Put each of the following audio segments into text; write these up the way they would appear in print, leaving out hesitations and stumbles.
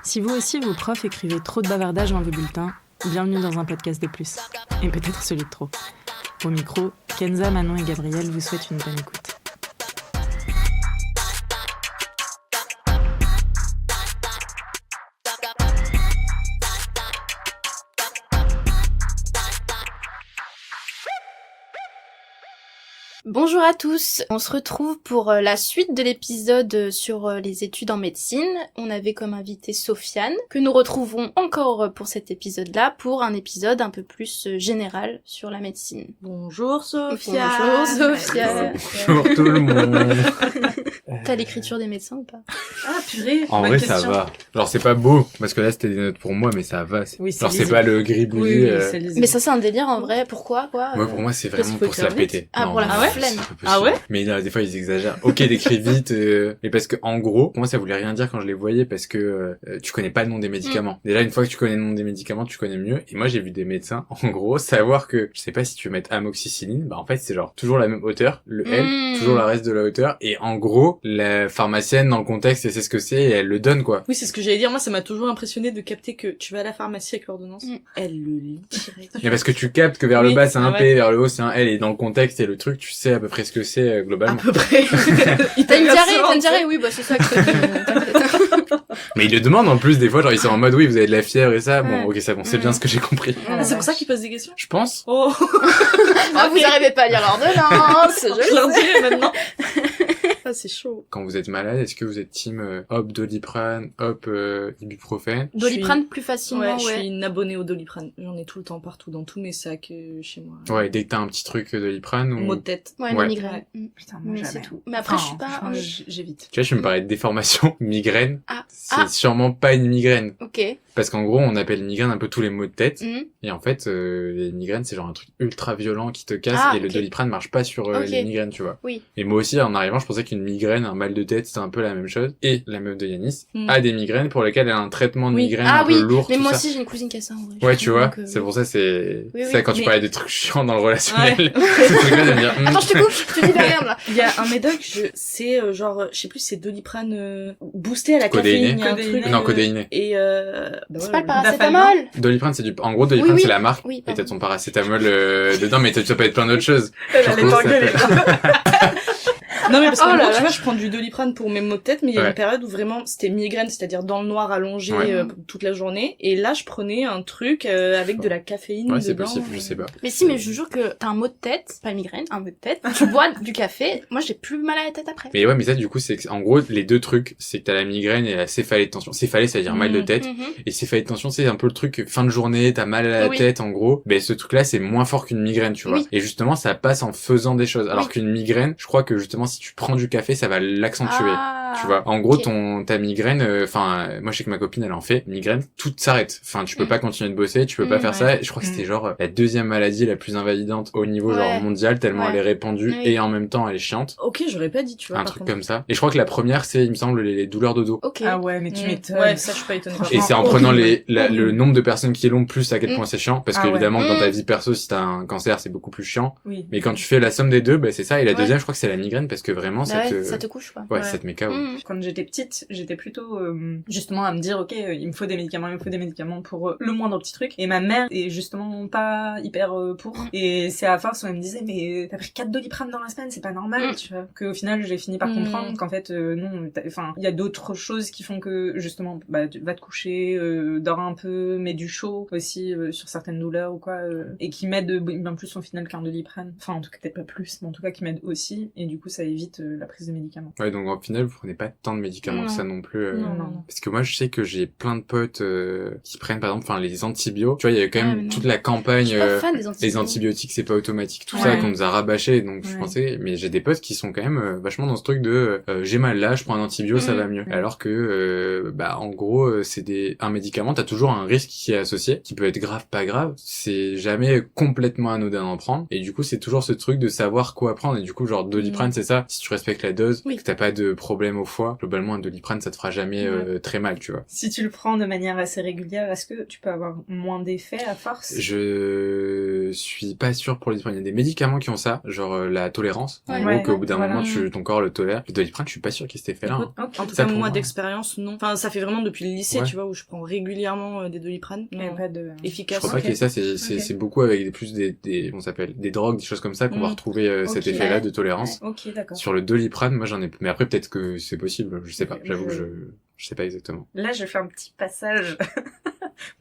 Si vous aussi, vos profs écrivaient trop de bavardages dans vos bulletins, bienvenue dans un podcast de plus. Et peut-être celui de trop. Au micro, Kenza, Manon et Gabriel vous souhaitent une bonne écoute. Bonjour à tous, on se retrouve pour la suite de l'épisode sur les études en médecine. On avait comme invité Sofiane, que nous retrouvons encore pour cet épisode-là, pour un épisode un peu plus général sur la médecine. Bonjour Sofiane. Bonjour Sofiane. Bonjour tout le monde. T'as l'écriture des médecins ou pas? Ah purée, En vrai, ça va. Genre, c'est pas beau, parce que là, c'était des notes pour moi, mais ça va. Oui, c'est genre, c'est lisible. pas le gribouillis. c'est lisible. Mais ça c'est un délire en vrai, pourquoi quoi? Moi, pour moi, c'est parce vraiment qu'il faut pour se la écrire vite. péter. Ah, Non, pour la mais flemme. c'est pas possible. Ah ouais Mais des fois, ils exagèrent. Ok, d'écrire vite, mais parce que, en gros, pour moi, ça voulait rien dire quand je les voyais, parce que tu connais pas le nom des médicaments. Déjà, une fois que tu connais le nom des médicaments, tu connais mieux. Et moi, j'ai vu des médecins, en gros, savoir que, je sais pas si tu veux mettre amoxicilline, bah en fait, c'est genre toujours la même hauteur, le L, toujours le reste de la hauteur, et en gros, la pharmacienne, dans le contexte, elle sait ce que c'est, et elle le donne, quoi. Oui, c'est ce que j'allais dire. Moi, ça m'a toujours impressionné de capter que tu vas à la pharmacie avec l'ordonnance. Elle le lit direct. Mais parce que tu captes que vers le Oui, bas c'est un ouais. P, vers le haut c'est un L, et dans le contexte et le truc, tu sais à peu près ce que c'est À globalement. peu près. T'as une diarrhée, oui, bah c'est ça que je te dis, t'inquiète. Mais ils le demandent en plus des fois, genre ils sont en mode oui vous avez de la fièvre et ça, bon Ouais. ok c'est bon, c'est bien ce que j'ai compris. Ah, c'est pour ça qu'ils posent des questions. Je pense. Oh, Ah, vous arrivez pas à lire l'ordonnance, je leur dirai maintenant. Ah, c'est chaud. Quand vous êtes malade, est-ce que vous êtes team hop Doliprane, hop ibuprofène? Doliprane plus facilement, Je ouais. suis une abonnée au Doliprane. J'en ai tout le temps partout, dans tous mes sacs chez moi. Ouais, dès que t'as un petit truc Doliprane ou... Maux de tête. Ouais, Ouais. les migraines. Putain, moi, Mais jamais. c'est tout. Mais après, je suis pas... franchement, J'évite. Tu vois, je me parlais de déformation, migraine. Ah. C'est Ah. sûrement pas une migraine. Ok. Parce qu'en gros, on appelle migraine un peu tous les maux de tête. Mhm. Et en fait, les migraines, c'est genre un truc ultra violent qui te casse. Ah, et le ok. Doliprane marche pas sur Ok. les migraines, tu vois. Oui. Et moi aussi, en arrivant, je pensais qu'une migraine, un mal de tête, c'était un peu la même chose. Et la meuf de Yanis Mm. a des migraines pour lesquelles elle a un traitement de Oui. migraine Ah un peu oui, lourd, mais tout moi ça. aussi j'ai une cousine qui a ça en vrai. Ouais, tu vois, Donc, c'est pour ça, c'est... Oui, ça, oui, quand tu mais- parlais des trucs chiants dans le relationnel, ces trucs-là, de me dire... Attends, je te coupe, je te dis derrière là. Il y a un médoc, c'est genre, je sais plus, c'est Doliprane boosté à la Codéiné. caféine. Il y a un Codéiné. truc, Non, codéiné. Et C'est pas le paracétamol. Doliprane, c'est du... En gros, Doliprane, Oui, oui. c'est la marque. Oui, Et pardon. t'as ton paracétamol dedans, mais ça peut être plein d'autres choses. Elle Genre, allait comment ça t'engueuler. s'appelle Non mais parce que Oh là moi, tu là. vois, je prends du Doliprane pour mes maux de tête, mais il y a Ouais. une période où vraiment c'était migraine, c'est-à-dire dans le noir allongé Ouais. toute la journée. Et là, je prenais un truc avec de la caféine Ouais, c'est dedans. possible, je sais pas. Mais si, mais je vous jure que t'as un mot de tête, pas une migraine, un mot de tête, tu bois du café, moi j'ai plus mal à la tête après. Mais ouais, mais ça, du coup, c'est que, en gros, les deux trucs, c'est que t'as la migraine et la céphalée de tension. Céphalée, ça veut dire mal de tête. Mhm. Et céphalée de tension, c'est un peu le truc, fin de journée, t'as mal à la Oui. tête, en gros. Ben, ce truc-là, c'est moins fort qu'une migraine, tu vois. Oui. Et justement, ça passe en faisant des choses. Alors Oui. qu'une migraine, je crois que justement, si tu prends du café, ça va l'accentuer. Ah. Tu vois, en gros, Ok. ta migraine, moi je sais que ma copine elle en fait, migraine, tout s'arrête. Enfin, tu peux Mm. pas continuer de bosser, tu peux pas faire ouais. ça. Et je crois que c'était genre la deuxième maladie la plus invalidante au niveau Ouais. genre mondial, tellement Ouais. elle est répandue Oui. et en même temps elle est chiante. Ok, j'aurais pas dit, tu vois. Un par truc contre. comme ça. Et je crois que la première c'est, il me semble, les douleurs de dos. Ok. Ah ouais, mais tu m'étonnes. Ouais, ça, je suis pas étonnée. par Et contre. c'est en horrible. prenant le nombre de personnes qui l'ont plus à quel point c'est chiant. Parce Ah qu'évidemment, ouais. dans ta Mm. vie perso, si t'as un cancer, c'est beaucoup plus chiant. Oui. Mais quand tu fais la somme des deux, bah, c'est ça. Et la Ouais. deuxième, je crois que c'est la migraine parce que vraiment, Bah ça ouais, te... ça te couche quoi. Ouais, Ouais. ça te met KO. Mhm. Quand j'étais petite, j'étais plutôt justement à me dire ok, il me faut des médicaments pour le moindre petit truc. Et ma mère est justement pas hyper pour. Mm. Et c'est à force où elle me disait mais t'as pris 4 Doliprane dans la semaine, c'est pas normal, Mm. tu vois. Qu'au final j'ai fini par Mm. comprendre qu'en fait non, enfin il y a d'autres choses qui font que justement bah tu vas te coucher, dors un peu, mets du chaud aussi sur certaines douleurs ou quoi, et qui m'aident bien plus au final qu'un Doliprane. Enfin en tout cas peut-être pas plus, mais en tout cas qui m'aide aussi. Et du coup ça évite la prise de médicaments. Ouais, donc au final, vous prenez pas tant de médicaments que Non. ça non plus. Non. Parce que moi, je sais que j'ai plein de potes qui prennent, par exemple, les antibiotiques. Tu vois, il y a quand Ah, même mais non. toute la Je campagne, suis pas fan des antibiotiques. les antibiotiques, c'est pas automatique, tout Ouais. ça qu'on nous a rabâché. Donc, je Ouais. pensais, mais j'ai des potes qui sont quand même vachement dans ce truc de j'ai mal là, je prends un antibio, ça Mhm. va mieux. Mhm. Alors que, en gros, c'est un médicament, t'as toujours un risque qui est associé, qui peut être grave, pas grave. C'est jamais complètement anodin d'en prendre. Et du coup, c'est toujours ce truc de savoir quoi prendre. Et du coup, genre, Doliprane, c'est ça. ça, si tu respectes la dose, Oui. que t'as pas de problème au foie, globalement un Doliprane ça te fera jamais très mal, tu vois. Si tu le prends de manière assez régulière, est-ce que tu peux avoir moins d'effets à force? Je suis pas sûr pour le Doliprane. Il y a des médicaments qui ont ça, genre la tolérance. En Ouais. gros, qu'au bout d'un Voilà. moment, ton corps le tolère. Le Doliprane, je suis pas sûr qu'il cet effet-là. Écoute, hein. Ok. En tout Ça, cas, pour moi, moi. d'expérience, non. Enfin, ça fait vraiment depuis le lycée, Ouais. tu vois, où je prends régulièrement des Doliprane. Il y a Non. pas de... Je Efficace. crois pas qu'il y ait ça, c'est beaucoup avec comment ça s'appelle, des drogues, des choses comme ça qu'on va retrouver cet Ok. effet-là de tolérance. Ok, d'accord. Sur le Doliprane, moi j'en ai, mais après peut-être que c'est possible, je sais pas, Ok, j'avoue que je sais pas exactement. Là, je fais un petit passage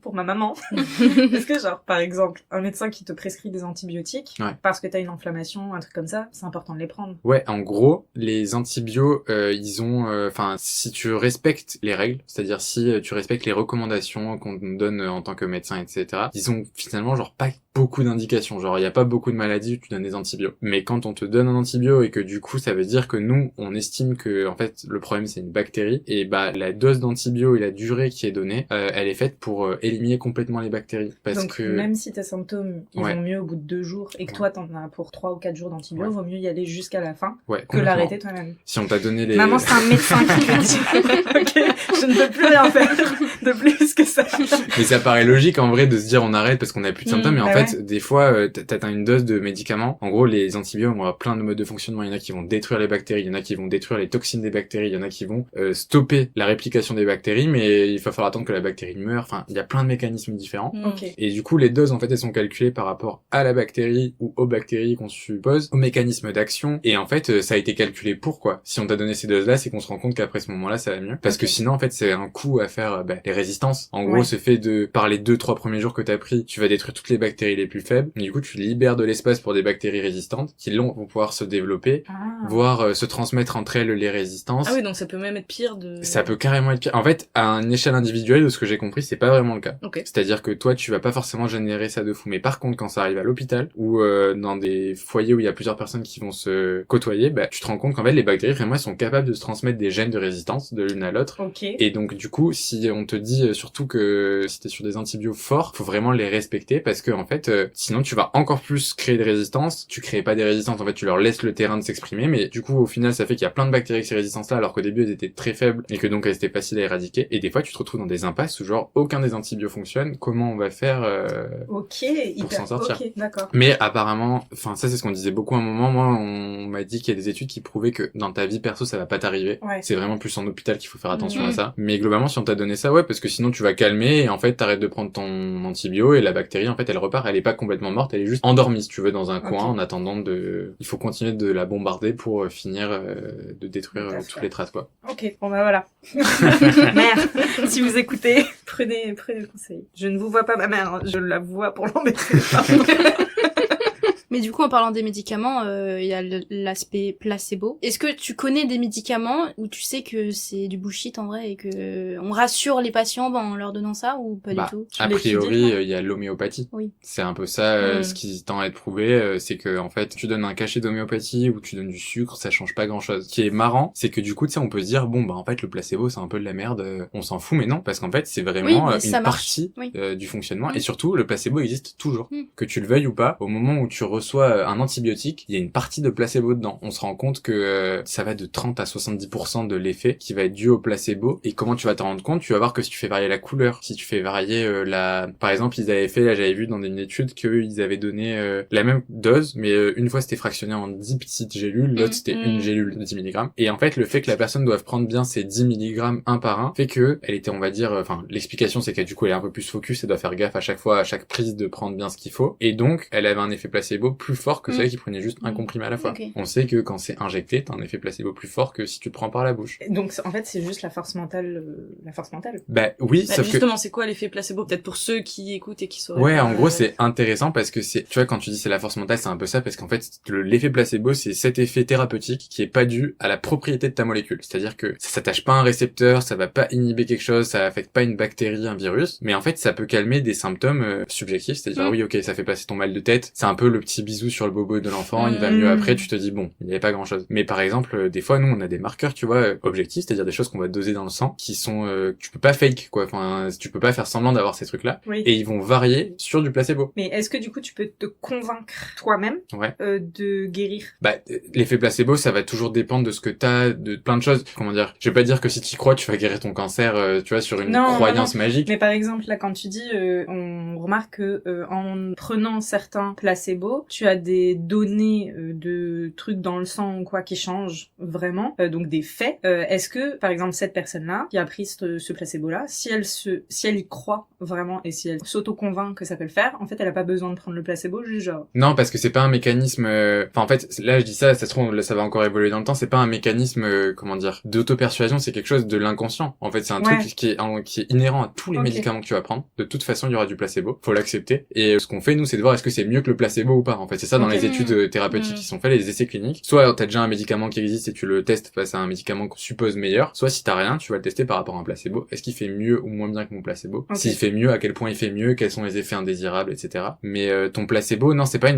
pour ma maman. Est-ce que, genre, par exemple, un médecin qui te prescrit des antibiotiques, Ouais. parce que t'as une inflammation, un truc comme ça, c'est important de les prendre. Ouais, en gros, les antibiotiques, ils ont, enfin, si tu respectes les règles, c'est-à-dire si tu respectes les recommandations qu'on te donne en tant que médecin, etc., ils ont finalement genre pas beaucoup d'indications, genre il y a pas beaucoup de maladies où tu donnes des antibiotiques. Mais quand on te donne un antibio et que du coup ça veut dire que nous on estime que en fait le problème c'est une bactérie, et bah la dose d'antibio et la durée qui est donnée, elle est faite pour éliminer complètement les bactéries. Parce Donc, que même si tes symptômes, ils Ouais. vont mieux au bout de 2 jours, et que toi, t'en as pour 3 ou 4 jours d'antibio, Ouais. vaut mieux y aller jusqu'à la fin ouais, que complètement. l'arrêter toi-même. Si on t'a donné les Maman, c'est un médecin qui te dit. Ok, je ne peux plus rien faire de plus que ça. Mais ça paraît logique en vrai de se dire on arrête parce qu'on a plus de symptômes, mais en bah fait des fois t'atteins une dose de médicaments. En gros les antibiotiques ont plein de modes de fonctionnement, il y en a qui vont détruire les bactéries, il y en a qui vont détruire les toxines des bactéries, il y en a qui vont stopper la réplication des bactéries, mais il va falloir attendre que la bactérie meure, enfin il y a plein de mécanismes différents. Ok. Et du coup, les doses, en fait, elles sont calculées par rapport à la bactérie ou aux bactéries qu'on suppose, au mécanisme d'action. Et en fait, ça a été calculé pour quoi? Si on t'a donné ces doses-là, c'est qu'on se rend compte qu'après ce moment-là, ça va mieux. Parce que sinon, en fait, c'est un coup à faire les résistances. En gros, Ouais. ce fait de, par les 2-3 premiers jours que t'as pris, tu vas détruire toutes les bactéries les plus faibles. Du coup, tu libères de l'espace pour des bactéries résistantes qui, vont pouvoir se développer, Ah. voire se transmettre entre elles les résistances. Ah oui, donc ça peut même être pire de... Ça peut carrément être pire. En fait, à une échelle individuelle, de ce que j'ai compris, c'est pas vraiment le cas. Ok. C'est-à-dire que toi, tu vas pas forcément générer ça de fou. Mais par contre, quand ça arrive à l'hôpital ou dans des foyers où il y a plusieurs personnes qui vont se côtoyer, bah, tu te rends compte qu'en fait, les bactéries, vraiment, elles sont capables de se transmettre des gènes de résistance de l'une à l'autre. Ok. Et donc, du coup, si on te dit surtout que si t'es sur des antibiotiques forts, faut vraiment les respecter parce que, en fait, sinon, tu vas encore plus créer de résistance. Tu crées pas des résistances, en fait, tu leur laisses le terrain de s'exprimer. Mais du coup, au final, ça fait qu'il y a plein de bactéries avec ces résistances-là, alors qu'au début, elles étaient très faibles et que donc, elles étaient faciles à éradiquer. Et des fois, tu te retrouves dans des impasses où, genre, aucun des antibiotiques fonctionne. Comment on va faire Ok, hyper. s'en sortir. Ok, d'accord. Mais apparemment, enfin ça c'est ce qu'on disait beaucoup à un moment, moi on m'a dit qu'il y a des études qui prouvaient que dans ta vie perso ça va pas t'arriver. Ouais. C'est vraiment plus en hôpital qu'il faut faire attention Mhm. à ça. Mais globalement si on t'a donné ça, ouais, parce que sinon tu vas calmer et en fait t'arrêtes de prendre ton antibio et la bactérie en fait elle repart, elle est pas complètement morte, elle est juste endormie si tu veux dans un coin en attendant de... Il faut continuer de la bombarder pour finir de détruire Tout à toutes fait. les traces quoi. Ok, bon bah voilà. Mère, si vous écoutez, prenez le conseil. Je ne vous vois pas ma mère, hein, je la vois pour l'embêter. Mais du coup, en parlant des médicaments, il y a l'aspect placebo. Est-ce que tu connais des médicaments où tu sais que c'est du bullshit en vrai et que on rassure les patients en leur donnant ça ou pas du tout? A priori, il y a l'homéopathie. Oui. C'est un peu ça, Mm. ce qui tend à être prouvé, c'est que en fait, tu donnes un cachet d'homéopathie ou tu donnes du sucre, ça change pas grand-chose. Ce qui est marrant, c'est que du coup, tu sais, on peut se dire bon bah en fait le placebo c'est un peu de la merde, on s'en fout, mais non, parce qu'en fait c'est vraiment Oui, mais ça une marche. partie Oui. du fonctionnement Mm. et surtout le placebo existe toujours, Mm. que tu le veuilles ou pas. Au moment où tu reçois un antibiotique, il y a une partie de placebo dedans. On se rend compte que ça va de 30 à 70% de l'effet qui va être dû au placebo. Et comment tu vas t'en rendre compte? Tu vas voir que si tu fais varier la couleur, si tu fais varier par exemple, ils avaient fait, là j'avais vu dans une étude qu'ils avaient donné la même dose, mais une fois c'était fractionné en 10 petites gélules, l'autre c'était une gélule de 10 mg. Et en fait, le fait que la personne doive prendre bien ces 10 mg un par un fait que elle était, on va dire, enfin l'explication c'est qu'elle du coup elle est un peu plus focus, elle doit faire gaffe à chaque fois, à chaque prise de prendre bien ce qu'il faut. Et donc, elle avait un effet placebo plus fort que celle qui prenait juste un comprimé à la fois. Ok. On sait que quand c'est injecté, t'as un effet placebo plus fort que si tu le prends par la bouche. Donc en fait, c'est juste la force mentale, la force mentale. Bah oui, Bah, sauf que... justement, c'est quoi l'effet placebo? Peut-être pour ceux qui écoutent et qui sauraient. Ouais, pas, en gros, c'est intéressant parce que c'est, tu vois, quand tu dis c'est la force mentale, c'est un peu ça parce qu'en fait, l'effet placebo, c'est cet effet thérapeutique qui est pas dû à la propriété de ta molécule. C'est-à-dire que ça s'attache pas à un récepteur, ça va pas inhiber quelque chose, ça affecte pas une bactérie, un virus, mais en fait, ça peut calmer des symptômes subjectifs. C'est-à-dire, oui, ok, ça fait passer ton mal de tête. C'est un peu le petit petit bisou sur le bobo de l'enfant, il va mieux après, tu te dis bon, il n'y avait pas grand chose. Mais par exemple, des fois, nous, on a des marqueurs, tu vois, objectifs, c'est-à-dire des choses qu'on va doser dans le sang, qui sont, tu peux pas fake, quoi. Enfin, tu peux pas faire semblant d'avoir ces trucs-là. Oui. Et ils vont varier sur du placebo. Mais est-ce que du coup tu peux te convaincre toi-même Ouais. de guérir? Bah, l'effet placebo, ça va toujours dépendre de ce que t'as, de plein de choses. Comment dire? Je vais pas dire que si t'y crois, tu vas guérir ton cancer, tu vois, sur une croyance magique. Mais par exemple, là, quand tu dis, on remarque que en prenant certains placebos, tu as des données de trucs dans le sang ou quoi qui changent vraiment, donc des faits. Est-ce que, par exemple, cette personne-là qui a pris ce placebo-là, si elle y croit vraiment et si elle s'auto-convainc que ça peut le faire, en fait, elle a pas besoin de prendre le placebo, juste genre. Non, parce que c'est pas un mécanisme. Enfin, en fait, là, je dis ça se trouve, là, ça va encore évoluer dans le temps. C'est pas un mécanisme, comment dire, d'auto-persuasion. C'est quelque chose de l'inconscient. En fait, c'est un truc qui est inhérent à tous les médicaments que tu vas prendre. De toute façon, il y aura du placebo. Faut l'accepter. Et ce qu'on fait, nous, c'est de voir est-ce que c'est mieux que le placebo ou pas. En fait, c'est ça dans les études thérapeutiques qui sont faites, les essais cliniques. Soit t'as déjà un médicament qui existe et tu le testes face à un médicament qu'on suppose meilleur. Soit si t'as rien, tu vas le tester par rapport à un placebo. Est-ce qu'il fait mieux ou moins bien que mon placebo? S'il fait mieux, à quel point il fait mieux, quels sont les effets indésirables, etc. Mais ton placebo, non, c'est pas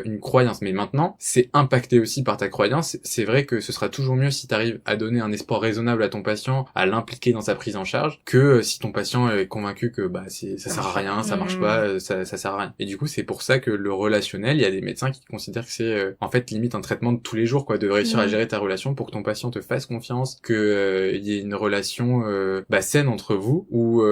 une croyance. Mais maintenant, c'est impacté aussi par ta croyance. C'est vrai que ce sera toujours mieux si t'arrives à donner un espoir raisonnable à ton patient, à l'impliquer dans sa prise en charge, que si ton patient est convaincu que bah ça sert à rien, ça marche pas, ça sert à rien. Et du coup, c'est pour ça que le relationnel, il y a des médecins qui considèrent que c'est en fait limite un traitement de tous les jours, quoi, de réussir à gérer ta relation pour que ton patient te fasse confiance, que il y ait une relation saine entre vous, où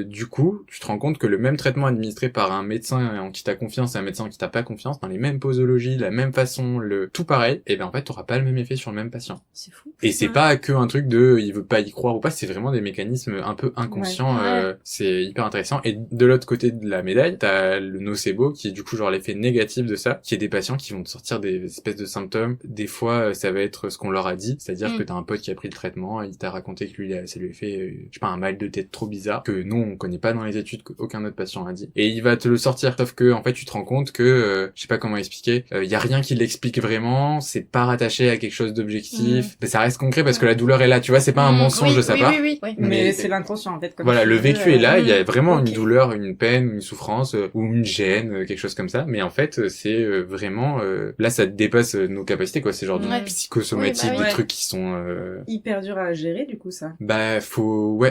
du coup, tu te rends compte que le même traitement administré par un médecin en qui t'as confiance et un médecin en qui t'as pas confiance, dans les mêmes posologies, la même façon, tout pareil, et ben en fait, t'auras pas le même effet sur le même patient. C'est fou. Et c'est pas que un truc de il veut pas y croire ou pas, c'est vraiment des mécanismes un peu inconscients, c'est hyper intéressant. Et de l'autre côté de la médaille, t'as le nocebo qui est du coup genre l'effet négatif de ça, qui est des patients qui vont te sortir des espèces de symptômes. Des fois, ça va être ce qu'on leur a dit, c'est-à-dire que t'as un pote qui a pris le traitement, et il t'a raconté que lui, ça lui a fait, je sais pas, un mal de tête trop bizarre, que nous, on connaît pas dans les études, qu'aucun autre patient a dit. Et il va te le sortir, sauf que, en fait, tu te rends compte que, je sais pas comment expliquer, y a rien qui l'explique vraiment, c'est pas rattaché à quelque chose d'objectif, mais ça reste concret parce que la douleur est là, tu vois, c'est pas un mensonge de sa part. Oui. Mais c'est l'inconscient, en fait. Comme voilà, le vécu est là, il y a vraiment une Ok. douleur, une peine, une souffrance, ou une gêne, quelque chose comme ça, mais en fait, c'est vraiment, là, ça dépasse nos capacités, quoi, c'est genre du psychosomatique, Oui, bah oui. des trucs qui sont, Hyper dur à gérer, du coup, ça. bah,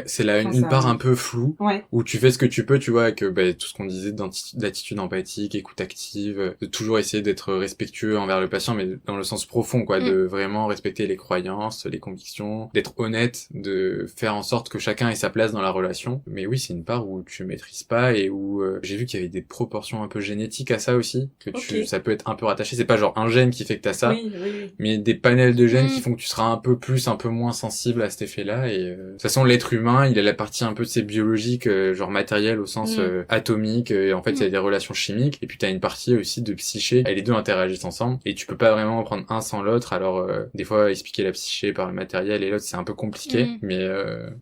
c'est là Quand une ça part arrive. un peu floue, Ouais. où tu fais ce que tu peux, tu vois, avec tout ce qu'on disait d'attitude empathique, écoute active, de toujours essayer d'être respectueux envers le patient, mais dans le sens profond, quoi, de vraiment respecter les croyances, les convictions, d'être honnête, de faire en sorte que chacun ait sa place dans la relation. Mais oui, c'est une part où tu maîtrises pas et où j'ai vu qu'il y avait des proportions un peu génétiques à ça aussi, que ça peut être un peu rattaché. C'est pas genre un gène qui fait que t'as ça, Oui. mais des panels de gènes qui font que tu seras un peu plus, un peu moins sensible à cet effet-là. Et de toute façon, l'être humain, il a la partie un peu de ses biologiques, genre matériel au sens atomique. Et en fait, il y a des relations chimiques. Et puis t'as une partie aussi de psyché. Et les deux interagissent ensemble. Et tu peux pas vraiment en prendre un sans l'autre. Alors des fois, expliquer la psyché par le matériel et l'autre, c'est un peu compliqué. Mais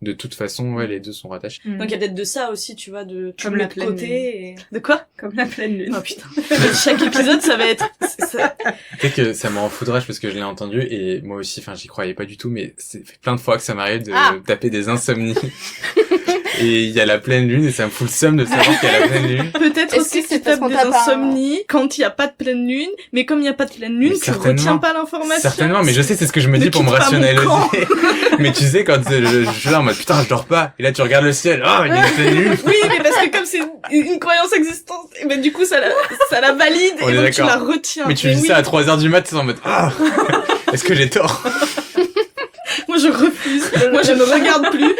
de toute façon, ouais, les deux sont rattachés. Donc il y a peut-être de ça aussi, tu vois, de Comme la pleine côté. Et... De quoi? Comme la pleine lune. Oh putain. Chaque épisode, ça va être... ça... Tu sais que ça me rend foudrage parce que je l'ai entendu et moi aussi, enfin, j'y croyais pas du tout, mais c'est fait plein de fois que ça m'arrive de taper des insomnies. Et il y a la pleine lune et ça me fout le seum de savoir qu'il y a la pleine lune. Peut-être Est-ce aussi que que c'est tu parce tapes qu'on des tape un- insomnies quand il n'y a pas de pleine lune, mais comme il n'y a pas de pleine lune, Mais tu certainement. retiens pas l'information. Certainement, mais je sais, c'est ce que je me Ne dis pour me quitte pas mon rationaliser. camp. Mais tu sais, quand je suis là en mode putain, je dors pas. Et là, tu regardes le ciel. Oh, il y a une pleine lune. Oui, mais parce que comme c'est une croyance existante, et ben du coup ça la valide On et est donc tu d'accord. la retiens. Mais tu dis oui, ça à 3h du mat, t'es en mode ah, est-ce que j'ai tort? moi je refuse. Moi je ne regarde plus.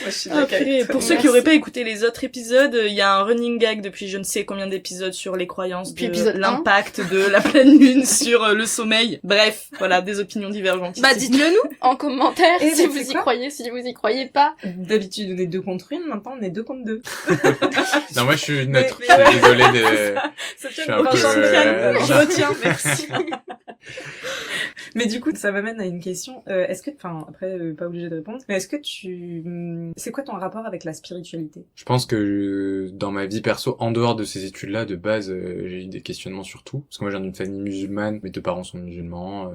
Moi, je suis Ah, d'accord. purée. Pour ceux qui auraient pas écouté les autres épisodes, il y a un running gag depuis je ne sais combien d'épisodes sur les croyances, Depuis de épisode 1. l'impact de la pleine lune sur le sommeil. Bref, voilà, des opinions divergentes. Bah dites-le nous en commentaire Et si bah, vous c'est y quoi croyez, si vous y croyez pas. D'habitude, on est 2 contre 1, maintenant, on est 2 contre 2. Non, moi, je suis neutre. Mais- Je suis désolé de... Ça Je suis tient un pour peu, championne. Je retiens, merci. Mais du coup, ça m'amène à une question. Est-ce que, enfin, après, pas obligé de répondre, mais est-ce que c'est quoi ton rapport avec la spiritualité? Je pense que dans ma vie perso, en dehors de ces études-là, de base, j'ai eu des questionnements sur tout. Parce que moi, je viens d'une famille musulmane, mes deux parents sont musulmans,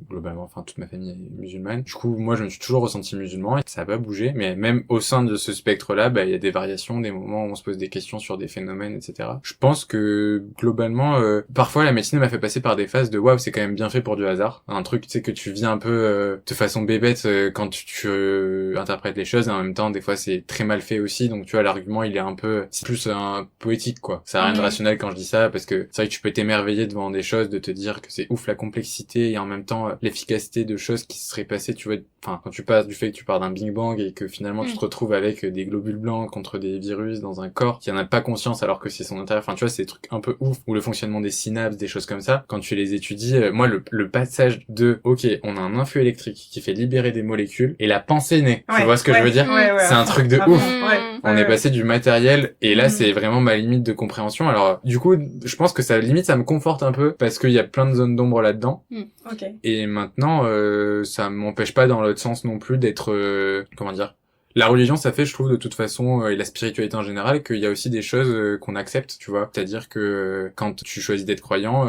globalement, enfin, toute ma famille est musulmane. Du coup, moi, je me suis toujours ressenti musulman et ça a pas bougé. Mais même au sein de ce spectre-là, bah, il y a des variations, des moments où on se pose des questions sur des phénomènes, etc. Je pense que, globalement, parfois, la médecine m'a fait passer par des phases de waouh, c'est quand même bien fait pour du hasard. Un truc, tu sais, que tu vis un peu de façon bébête quand tu interprètes les choses, et en même temps, des fois, c'est très mal fait aussi. Donc, tu vois, l'argument, il est un peu, c'est plus un poétique, quoi. Ça a rien de rationnel quand je dis ça, parce que c'est vrai que tu peux t'émerveiller devant des choses, de te dire que c'est ouf la complexité et en même temps l'efficacité de choses qui se seraient passées, tu vois. Enfin, quand tu passes du fait que tu pars d'un Big Bang et que finalement tu te retrouves avec des globules blancs contre des virus dans un corps qui en a pas conscience alors que c'est son intérieur. Enfin, tu vois, c'est des trucs un peu ouf, ou le fonctionnement des synapses, des choses comme ça. Quand tu les étudies, moi, le passage de, ok, on a un influx électrique qui fait libérer des molécules et la pensée naît. Tu vois ce que je veux dire? C'est un truc de ouf. On est passé du matériel et là, c'est vraiment ma limite de compréhension. Alors, du coup, je pense que ça me conforte un peu parce qu'il y a plein de zones d'ombre là-dedans. Et maintenant, ça m'empêche pas dans l'autre sens non plus d'être, comment dire, la religion, ça fait, je trouve, de toute façon, et la spiritualité en général, qu'il y a aussi des choses qu'on accepte, tu vois. C'est-à-dire que quand tu choisis d'être croyant,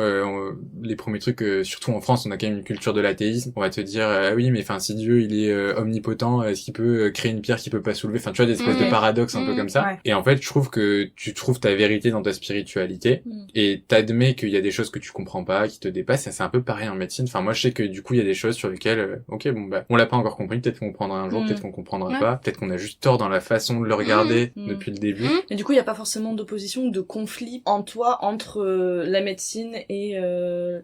les premiers trucs, surtout en France, on a quand même une culture de l'athéisme. On va te dire, oui, mais enfin, si Dieu, il est omnipotent, est-ce qu'il peut créer une pierre qu'il peut pas soulever? Enfin, tu vois, des espèces de paradoxes un peu comme ça. Et en fait, je trouve que tu trouves ta vérité dans ta spiritualité et t'admets qu'il y a des choses que tu comprends pas, qui te dépassent. Et c'est un peu pareil en médecine. Enfin, moi, je sais que du coup, il y a des choses sur lesquelles, ok, bon, bah, on l'a pas encore compris. Peut-être qu'on comprendra un jour, peut-être qu'on comprendra pas. Peut-être qu'on a juste tort dans la façon de le regarder depuis le début. Et du coup, il n'y a pas forcément d'opposition ou de conflit en toi entre la médecine et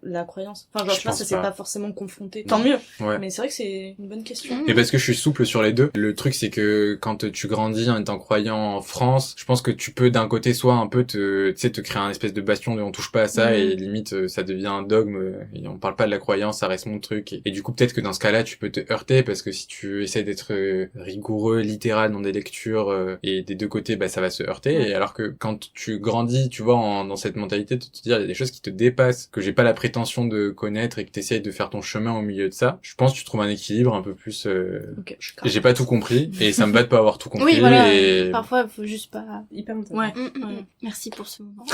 la croyance. Enfin, genre, tu vois, ça s'est pas forcément confronté. Tant mieux. Ouais. Mais c'est vrai que c'est une bonne question. Et parce que je suis souple sur les deux. Le truc, c'est que quand tu grandis en étant croyant en France, je pense que tu peux d'un côté soit un peu te créer un espèce de bastion de on touche pas à ça et limite ça devient un dogme et on parle pas de la croyance, ça reste mon truc. Et du coup, peut-être que dans ce cas-là, tu peux te heurter parce que si tu essaies d'être rigoureux, littéral dans des lectures et des deux côtés, bah ça va se heurter. Et alors que quand tu grandis, tu vois, dans cette mentalité de te dire il y a des choses qui te dépassent, que j'ai pas la prétention de connaître et que t'essayes de faire ton chemin au milieu de ça, je pense que tu trouves un équilibre un peu plus. J'ai pas tout compris et ça me bat de pas avoir tout compris. Oui, voilà. Et... Parfois, il faut juste pas. Hyper intéressant. Merci pour ce moment.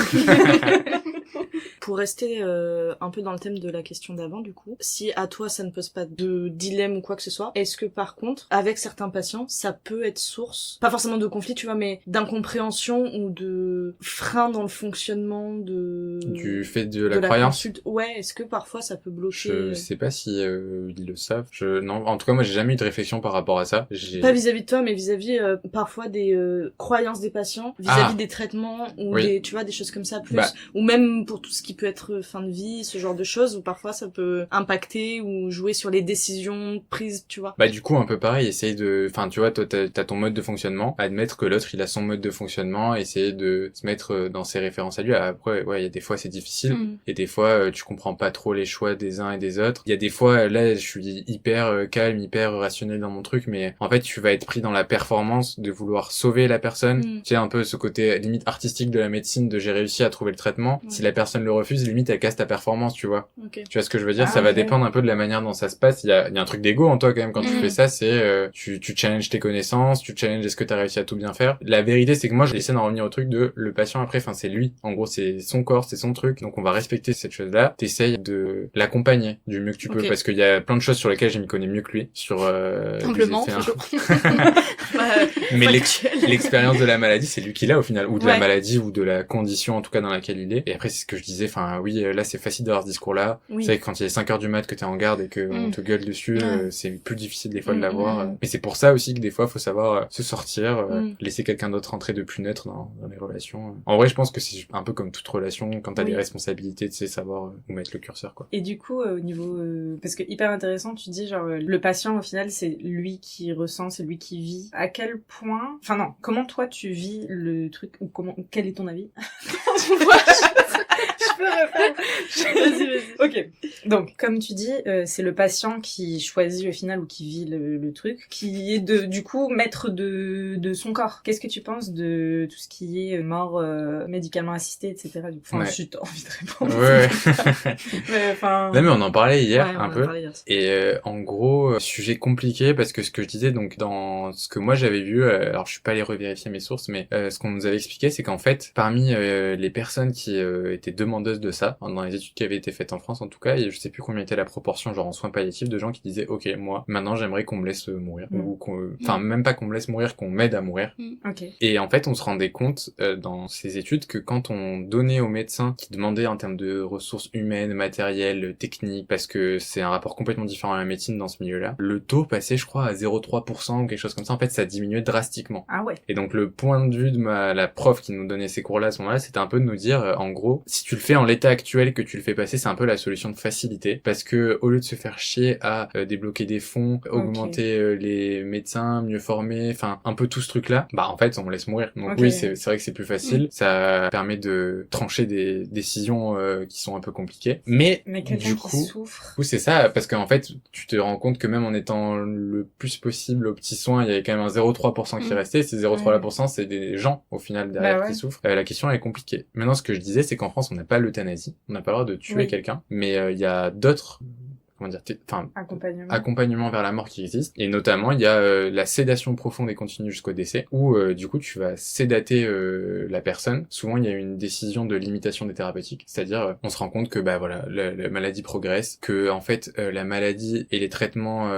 Pour rester un peu dans le thème de la question d'avant, du coup, si à toi ça ne pose pas de dilemme ou quoi que ce soit, est-ce que par contre, avec certains patients, ça peut être source, pas forcément de conflit, tu vois, mais d'incompréhension ou de frein dans le fonctionnement du fait de la croyance. consulte. Ouais, est-ce que parfois ça peut bloquer? Je sais pas si ils le savent. Non, en tout cas, moi j'ai jamais eu de réflexion par rapport à ça. Pas vis-à-vis de toi, mais vis-à-vis parfois des croyances des patients, vis-à-vis des traitements ou des, tu vois, des choses comme ça plus, ou même pour tout ce qui peut être fin de vie, ce genre de choses où parfois ça peut impacter ou jouer sur les décisions prises, tu vois. Bah du coup un peu pareil, essaye de, enfin tu vois, toi t'as ton mode de fonctionnement, admettre que l'autre il a son mode de fonctionnement, essayer de se mettre dans ses références à lui. Après ouais, il y a des fois c'est difficile et des fois tu comprends pas trop les choix des uns et des autres. Il y a des fois là je suis hyper calme, hyper rationnel dans mon truc, mais en fait tu vas être pris dans la performance de vouloir sauver la personne. Tu sais un peu ce côté limite artistique de la médecine de j'ai réussi à trouver le traitement. Si la personne le refuse, limite elle casse ta performance, tu vois. Tu vois ce que je veux dire? Ça va dépendre un peu de la manière dont ça se passe. Il y a un truc d'ego en toi quand même quand tu fais ça, c'est tu challenges tes connaissances, tu challenges est-ce que t'as réussi à tout bien faire. La vérité c'est que moi j'essaie d'en revenir au truc de le patient après, enfin c'est lui. En gros c'est son corps, c'est son truc, donc on va respecter cette chose-là. T'essayes de l'accompagner du mieux que tu peux parce qu'il y a plein de choses sur lesquelles je m'y connais mieux que lui. Sur simplement. Mais l'expérience de la maladie c'est lui qui l'a au final, ou de la maladie ou de la condition en tout cas dans laquelle il est. Et après c'est ce que je disais, enfin oui là c'est facile d'avoir ce discours-là. C'est vrai que quand il est 5h du mat que t'es en garde et que on te gueule dessus, c'est plus difficile des fois de l'avoir. Mais c'est pour ça aussi que des fois faut savoir se sortir, laisser quelqu'un d'autre rentrer de plus neutre dans les relations. En vrai je pense que c'est un peu comme toute relation, quand t'as des responsabilités, tu sais savoir où mettre le curseur quoi. Et du coup au niveau parce que hyper intéressant, tu dis genre le patient au final c'est lui qui ressent, c'est lui qui vit. À quel point, enfin non, comment toi tu vis le truc ou quel est ton avis? Je peux refaire. Vas-y. Ok. Donc, comme tu dis, c'est le patient qui choisit au final ou qui vit le truc, qui est du coup maître de son corps. Qu'est-ce que tu penses de tout ce qui est mort médicalement assistée, etc. Du coup, enfin, Ouais. si t'as envie de répondre. Ouais. Mais enfin. Non mais on en parlait hier Ouais, on en un a peu. parlé hier. Et en gros, sujet compliqué parce que ce que je disais donc dans ce que moi j'avais vu, alors je suis pas allé revérifier mes sources, mais ce qu'on nous avait expliqué c'est qu'en fait parmi les personnes qui étaient demandeuses de ça, dans les études qui avaient été faites en France en tout cas, et je sais plus combien était la proportion genre en soins palliatifs de gens qui disaient ok moi maintenant j'aimerais qu'on me laisse mourir ou enfin même pas qu'on me laisse mourir, qu'on m'aide à mourir. Ok. Et en fait, on se rendait compte dans ces études que quand on donnait aux médecins qui demandaient en termes de ressources humaines, matérielles, techniques, parce que c'est un rapport complètement différent à la médecine dans ce milieu-là, le taux passait, je crois, à 0,3% ou quelque chose comme ça. En fait, ça diminuait drastiquement. Ah ouais. Et donc, le point de vue de la prof qui nous donnait ces cours-là à ce moment-là, c'était un peu de nous dire, en gros, si tu le fais en l'état actuel, que tu le fais passer, c'est un peu la solution de facilité. Parce que, au lieu de se faire chier à débloquer des fonds, augmenter les médecins, mieux former, enfin, un peu tout ce truc-là, bah, en fait, on laisse mourir. Donc Ok. oui, c'est vrai que c'est plus facile. Ça permet de trancher des décisions qui sont un peu compliquées. Mais quelqu'un du qui coup, souffre. c'est ça, parce qu'en fait, tu te rends compte que même en étant le plus possible aux petits soins, il y avait quand même un 0,3% qui restait. Ces 0,3%, c'est des gens, au final, derrière, qui souffrent. La question, elle est compliquée. Maintenant, ce que je disais, c'est qu'en France, on n'a pas l'euthanasie. On n'a pas le droit de tuer quelqu'un. Mais il y a d'autres... comment dire, accompagnement vers la mort qui existe, et notamment il y a la sédation profonde et continue jusqu'au décès, où du coup tu vas sédater la personne. Souvent il y a une décision de limitation des thérapeutiques, c'est-à-dire on se rend compte que bah voilà la maladie progresse, que en fait la maladie et les traitements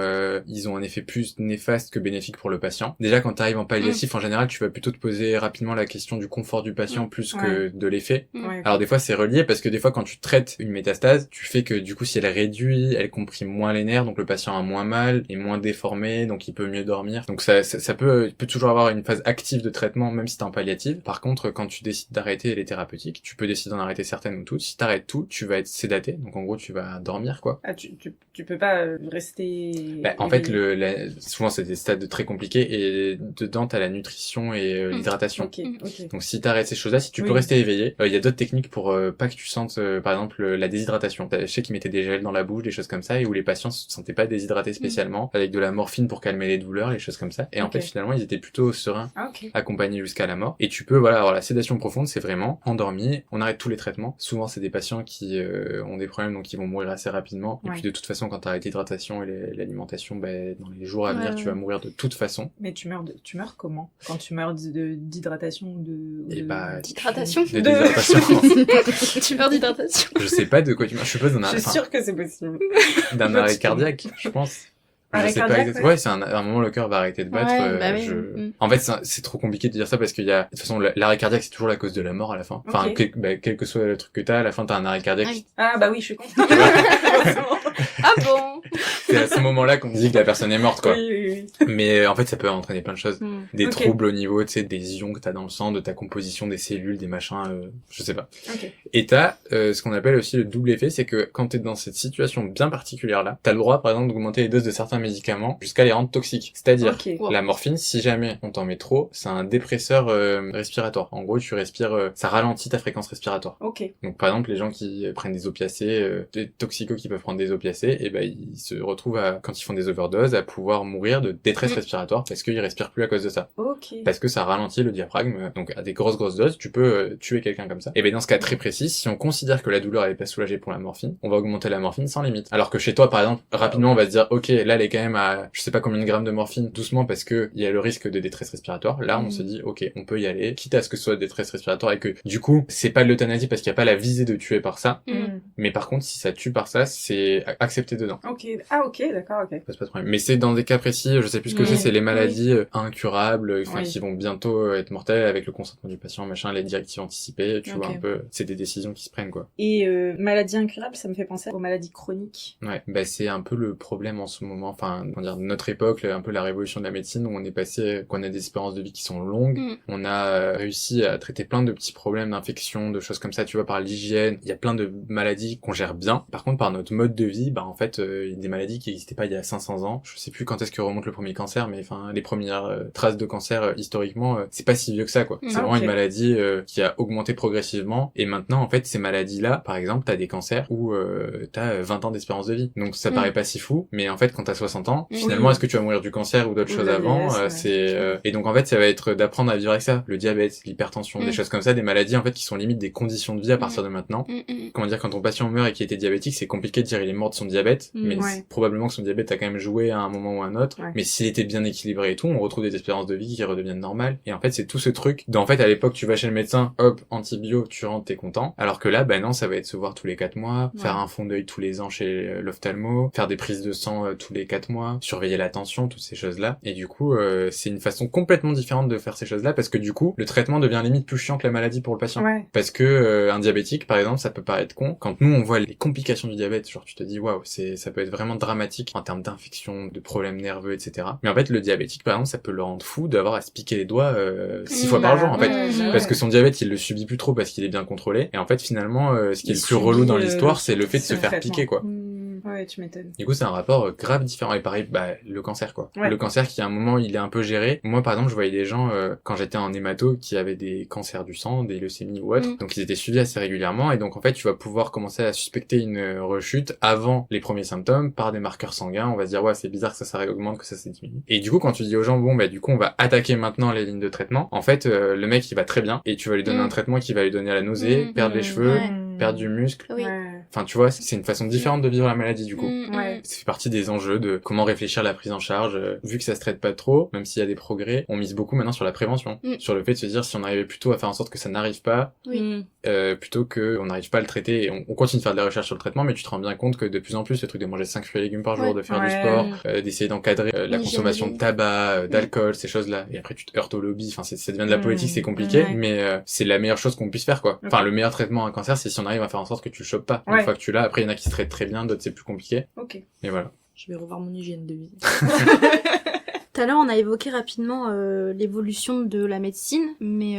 ils ont un effet plus néfaste que bénéfique pour le patient. Déjà quand tu arrives en palliatif, en général tu vas plutôt te poser rapidement la question du confort du patient plus que de l'effet. Alors des fois c'est relié parce que des fois quand tu traites une métastase, tu fais que du coup si elle réduit, elle comprime moins les nerfs, donc le patient a moins mal, est moins déformé, donc il peut mieux dormir. Donc ça peut toujours avoir une phase active de traitement, même si t'es en palliative. Par contre, quand tu décides d'arrêter les thérapeutiques, tu peux décider d'en arrêter certaines ou toutes. Si t'arrêtes tout, tu vas être sédaté, donc en gros tu vas dormir quoi. Ah, tu peux pas rester... Bah, en fait, souvent c'est des stades très compliqués, et dedans t'as la nutrition et l'hydratation. Okay. Donc si t'arrêtes ces choses-là, si tu peux rester éveillé, il y a d'autres techniques pour pas que tu sentes, par exemple, la déshydratation. Je sais qu'ils mettaient des gels dans la bouche, des choses comme ça, et où les patients se sentaient pas déshydratés spécialement, avec de la morphine pour calmer les douleurs, les choses comme ça. Et en fait, finalement, ils étaient plutôt sereins, accompagnés jusqu'à la mort. Et tu peux, voilà, avoir la sédation profonde, c'est vraiment endormi, on arrête tous les traitements. Souvent, c'est des patients qui ont des problèmes, donc ils vont mourir assez rapidement. Et puis de toute façon, quand t'arrêtes l'hydratation et l'alimentation, ben, dans les jours à venir, tu vas mourir de toute façon. Mais tu meurs comment? Quand tu meurs d'hydratation ou d'hydratation? De déshydratation. Tu meurs d'hydratation? Je sais pas de quoi tu meurs. Je suppose d'un Je suis sûre que c'est possible. D'un arrêt cardiaque, je pense. Arrêt cardiaque, ouais, c'est un moment le cœur va arrêter de battre. En fait, c'est trop compliqué de dire ça parce qu'il y a, de toute façon, l'arrêt cardiaque, c'est toujours la cause de la mort à la fin. Enfin, quel que soit le truc que t'as, à la fin, t'as un arrêt cardiaque. Ah, bah oui, je suis contente. Ah bon? C'est à ce moment-là qu'on dit que la personne est morte, quoi. Oui. Mais en fait, ça peut entraîner plein de choses. Des troubles au niveau, tu sais, des ions que t'as dans le sang, de ta composition des cellules, des machins, je sais pas. Et t'as ce qu'on appelle aussi le double effet, c'est que quand t'es dans cette situation bien particulière-là, t'as le droit, par exemple, d'augmenter les doses de certains médicaments jusqu'à les rendre toxiques. C'est-à-dire, la morphine, si jamais on t'en met trop, c'est un dépresseur respiratoire. En gros, tu respires, ça ralentit ta fréquence respiratoire. Donc, par exemple, les gens qui prennent des opiacés, des toxicos qui peuvent prendre des opiacés, et ben ils se retrouvent quand ils font des overdoses, à pouvoir mourir de détresse respiratoire parce qu'ils respirent plus à cause de ça. Parce que ça ralentit le diaphragme. Donc, à des grosses doses, tu peux tuer quelqu'un comme ça. Et ben dans ce cas très précis, si on considère que la douleur elle est pas soulagée pour la morphine, on va augmenter la morphine sans limite. Alors que chez toi, par exemple, rapidement, on va se dire, ok, là, elle est quand même à, je sais pas combien de grammes de morphine, doucement, parce que il y a le risque de détresse respiratoire. Là, on se dit, ok, on peut y aller, quitte à ce que ce soit détresse respiratoire et que, du coup, c'est pas de l'euthanasie parce qu'il y a pas la visée de tuer par ça. Mais par contre, si ça tue par ça, c'est accepté dedans. Ah, d'accord. Ça pose pas de problème. Mais c'est dans des cas précis, je sais plus ce que c'est les maladies incurables, qui vont bientôt être mortelles avec le consentement du patient, machin, les directives anticipées, tu vois, un peu, c'est des décisions qui se prennent, quoi. Et maladie incurable, ça me fait penser aux maladies chroniques. Ouais, bah c'est un peu le problème en ce moment, enfin, comment dire, notre époque, un peu la révolution de la médecine, où on est passé, qu'on a des espérances de vie qui sont longues, on a réussi à traiter plein de petits problèmes d'infection, de choses comme ça, tu vois, par l'hygiène. Il y a plein de maladies maladies qu'on gère bien. Par contre, par notre mode de vie, en fait, il y a des maladies qui n'existaient pas il y a 500 ans. Je sais plus quand est-ce que remonte le premier cancer, mais enfin, les premières traces de cancer, historiquement, c'est pas si vieux que ça, quoi. C'est vraiment une maladie qui a augmenté progressivement. Et maintenant, en fait, ces maladies-là, par exemple, t'as des cancers où t'as 20 ans d'espérance de vie. Donc ça paraît pas si fou, mais en fait, quand t'as 60 ans, finalement, est-ce que tu vas mourir du cancer ou d'autres choses avant? Et donc, en fait, ça va être d'apprendre à vivre avec ça. Le diabète, l'hypertension, des choses comme ça, des maladies, en fait, qui sont limite des conditions de vie à partir de maintenant. Comment dire, quand ton patient meurt et qu'il était diabétique, c'est compliqué de dire il est mort de son diabète, mais probablement que son diabète a quand même joué à un moment ou à un autre. Mais s'il était bien équilibré et tout, on retrouve des espérances de vie qui redeviennent normales. Et en fait, c'est tout ce truc. En fait, à l'époque, tu vas chez le médecin, hop, antibio, tu rentres, t'es content. Alors que là, non, ça va être se voir tous les 4 mois, faire un fond d'œil tous les ans chez l'ophtalmo, faire des prises de sang tous les 4 mois, surveiller la tension, toutes ces choses-là. Et du coup, c'est une façon complètement différente de faire ces choses-là parce que du coup, le traitement devient limite plus chiant que la maladie pour le patient. Parce que un diabétique, par exemple, ça peut paraître con. Quand nous, on voit les complications du diabète, genre tu te dis, waouh, ça peut être vraiment dramatique en termes d'infection, de problèmes nerveux, etc. Mais en fait, le diabétique, par exemple, ça peut le rendre fou d'avoir à se piquer les doigts 6 fois par jour, en fait. Parce que son diabète, il le subit plus trop parce qu'il est bien contrôlé. Et en fait, finalement, ce qui est le plus relou dans l'histoire, c'est le fait de se faire piquer, quoi. Ouais, tu m'étonnes. Du coup, c'est un rapport grave différent. Et pareil, le cancer, quoi. Le cancer qui, à un moment, il est un peu géré. Moi, par exemple, je voyais des gens, quand j'étais en hémato, qui avaient des cancers du sang, des leucémies ou autres. Donc, ils étaient suivis assez régulièrement. Et donc, en fait, tu vas pouvoir commencer à suspecter une rechute avant les premiers symptômes par des marqueurs sanguins. On va se dire, ouais, c'est bizarre que ça réaugmente, que ça diminue. Et du coup, quand tu dis aux gens, bon, du coup, on va attaquer maintenant les lignes de traitement. En fait, le mec, il va très bien. Et tu vas lui donner un traitement qui va lui donner la nausée, perdre les cheveux, perdre du muscle. Enfin, tu vois, c'est une façon différente de vivre la maladie, du coup. Ça fait partie des enjeux de comment réfléchir à la prise en charge. Vu que ça se traite pas trop, même s'il y a des progrès, on mise beaucoup maintenant sur la prévention. Sur le fait de se dire si on arrivait plutôt à faire en sorte que ça n'arrive pas, plutôt que on n'arrive pas à le traiter. Et on continue de faire de la recherche sur le traitement, mais tu te rends bien compte que de plus en plus, le truc de manger 5 fruits et légumes par jour, de faire du sport, d'essayer d'encadrer la consommation de tabac, d'alcool, ces choses-là. Et après, tu te heurtes au lobby. Enfin, ça devient de la politique, c'est compliqué, mais c'est la meilleure chose qu'on puisse faire, quoi. Enfin, le meilleur traitement à un cancer, c'est si on arrive à faire en sorte que tu le chopes pas. Une fois que tu l'as, après, il y en a qui se traitent très bien, d'autres c'est plus compliqué. Et voilà. Je vais revoir mon hygiène de vie. Tout à l'heure, on a évoqué rapidement l'évolution de la médecine, mais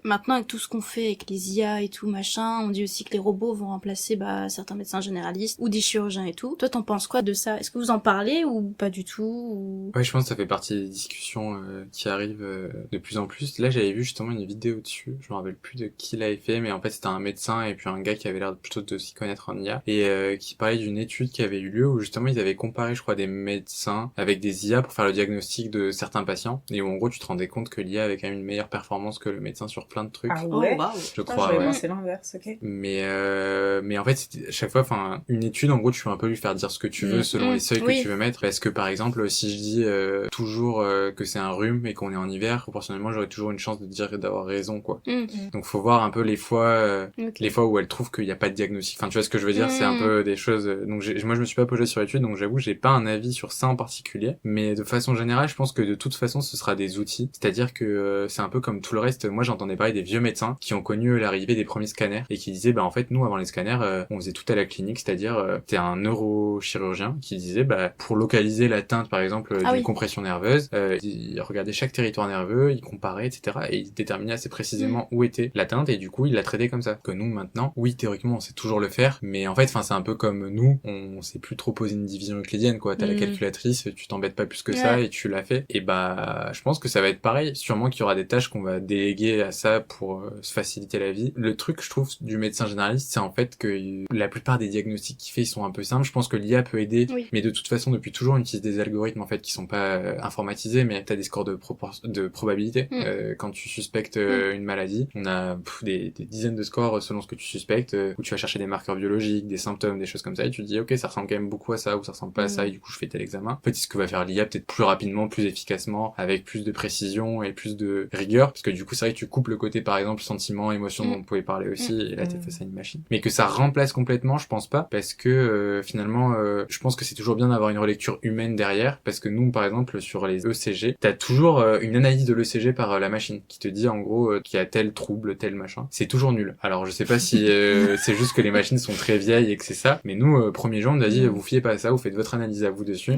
maintenant, avec tout ce qu'on fait avec les IA et tout, machin, on dit aussi que les robots vont remplacer certains médecins généralistes ou des chirurgiens et tout. Toi, t'en penses quoi de ça? Est-ce que vous en parlez ou pas du tout Ouais, je pense que ça fait partie des discussions qui arrivent de plus en plus. Là, j'avais vu justement une vidéo dessus, je me rappelle plus de qui l'avait fait, mais en fait, c'était un médecin et puis un gars qui avait l'air plutôt de s'y connaître en IA, et qui parlait d'une étude qui avait eu lieu où justement, ils avaient comparé, je crois, des médecins avec des IA pour faire le diagnostic de certains patients, et où en gros tu te rendais compte que l'IA avait quand même une meilleure performance que le médecin sur plein de trucs. Ah ouais, je crois. C'est l'inverse, ok. Mais en fait c'était à chaque fois, enfin une étude en gros tu peux un peu lui faire dire ce que tu veux selon les seuils que tu veux mettre, parce que par exemple si je dis toujours que c'est un rhume et qu'on est en hiver, proportionnellement j'aurais toujours une chance de dire d'avoir raison, quoi. Donc faut voir un peu les fois où elle trouve qu'il n'y a pas de diagnostic. Enfin tu vois ce que je veux dire, c'est un peu des choses. Donc moi je me suis pas posé sur l'étude, donc j'avoue j'ai pas un avis sur ça en particulier, mais de façon générale je pense que de toute façon ce sera des outils, c'est-à-dire que c'est un peu comme tout le reste. Moi j'entendais parler des vieux médecins qui ont connu l'arrivée des premiers scanners et qui disaient en fait nous avant les scanners on faisait tout à la clinique, c'est-à-dire t'es un neurochirurgien qui disait pour localiser l'atteinte par exemple d'une compression nerveuse, il regardait chaque territoire nerveux, il comparait, etc. et il déterminait assez précisément où était l'atteinte, et du coup il la traitait comme ça. Que nous maintenant, oui théoriquement on sait toujours le faire, mais en fait c'est un peu comme nous, on sait plus trop poser une division euclidienne, quoi. T'as la calculatrice, tu t'embêtes pas plus que ça et tu l'as fait. Et je pense que ça va être pareil, sûrement qu'il y aura des tâches qu'on va déléguer à ça pour se faciliter la vie. Le truc je trouve du médecin généraliste, c'est en fait que la plupart des diagnostics qu'il fait ils sont un peu simples. Je pense que l'IA peut aider, mais de toute façon depuis toujours on utilise des algorithmes en fait qui sont pas informatisés, mais t'as des scores de probabilité. Quand tu suspectes une maladie, on a des dizaines de scores selon ce que tu suspectes, où tu vas chercher des marqueurs biologiques, des symptômes, des choses comme ça, et tu te dis ok ça ressemble quand même beaucoup à ça, ou ça ressemble pas à ça, et du coup je fais tel examen. En fait c'est ce que va faire l'IA peut-être plus rapidement, plus efficacement, avec plus de précision et plus de rigueur, parce que du coup c'est vrai que tu coupes le côté par exemple sentiment, émotion dont on pouvait parler aussi, et là t'es face à une machine. Mais que ça remplace complètement, je pense pas, parce que finalement je pense que c'est toujours bien d'avoir une relecture humaine derrière, parce que nous par exemple sur les ECG, t'as toujours une analyse de l'ECG par la machine qui te dit en gros qu'il y a tel trouble, tel machin. C'est toujours nul. Alors je sais pas si c'est juste que les machines sont très vieilles et que c'est ça, mais nous premier jour on nous a dit vous fiez pas à ça, vous faites votre analyse à vous dessus.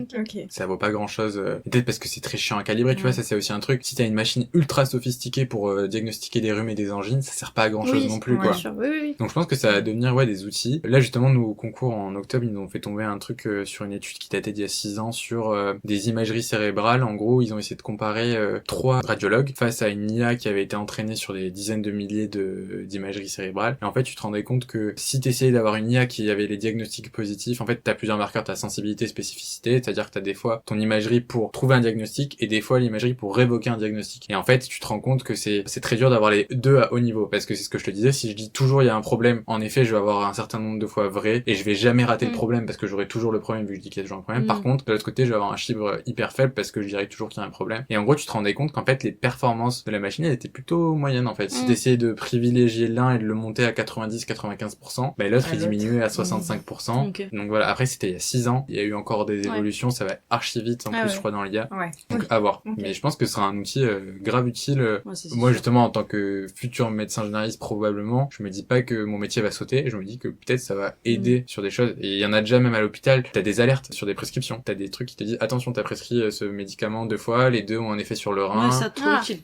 Ça vaut pas grand chose. Et peut-être parce que c'est très chiant à calibrer, tu vois, ça c'est aussi un truc. Si t'as une machine ultra sophistiquée pour diagnostiquer des rhumes et des angines, ça sert pas à grand chose non plus, quoi. Bien sûr. Oui. Donc je pense que ça va devenir des outils. Là justement, nous au concours en octobre, ils nous ont fait tomber un truc sur une étude qui datait d'il y a 6 ans sur des imageries cérébrales. En gros, ils ont essayé de comparer 3 radiologues face à une IA qui avait été entraînée sur des dizaines de milliers d'imageries cérébrales. Et en fait, tu te rendais compte que si t'essayais d'avoir une IA qui avait les diagnostics positifs, en fait, t'as plusieurs marqueurs, t'as sensibilité, spécificité, c'est-à-dire que t'as des fois ton imagerie pour trouver un diagnostic et des fois l'imagerie pour révoquer un diagnostic. Et en fait, tu te rends compte que c'est très dur d'avoir les deux à haut niveau. Parce que c'est ce que je te disais, si je dis toujours il y a un problème, en effet, je vais avoir un certain nombre de fois vrai et je vais jamais rater le problème parce que j'aurai toujours le problème vu que je dis qu'il y a toujours un problème. Par contre, de l'autre côté, je vais avoir un chiffre hyper faible parce que je dirais toujours qu'il y a un problème. Et en gros, tu te rendais compte qu'en fait, les performances de la machine, elles étaient plutôt moyennes en fait. Si t'essayais de privilégier l'un et de le monter à 90-95%, l'autre il diminuait à 65%. Donc voilà, après c'était il y a 6 ans, il y a eu encore des évolutions, ça va archi vite en plus je crois dans l'IA. Donc à voir. Mais je pense que ce sera un outil grave utile. Moi justement en tant que futur médecin généraliste probablement, je me dis pas que mon métier va sauter, je me dis que peut-être ça va aider sur des choses. Et il y en a déjà même à l'hôpital, t'as des alertes sur des prescriptions, t'as des trucs qui te disent attention t'as prescrit ce médicament 2 fois, les 2 ont un effet sur le rein. Ça trop utile.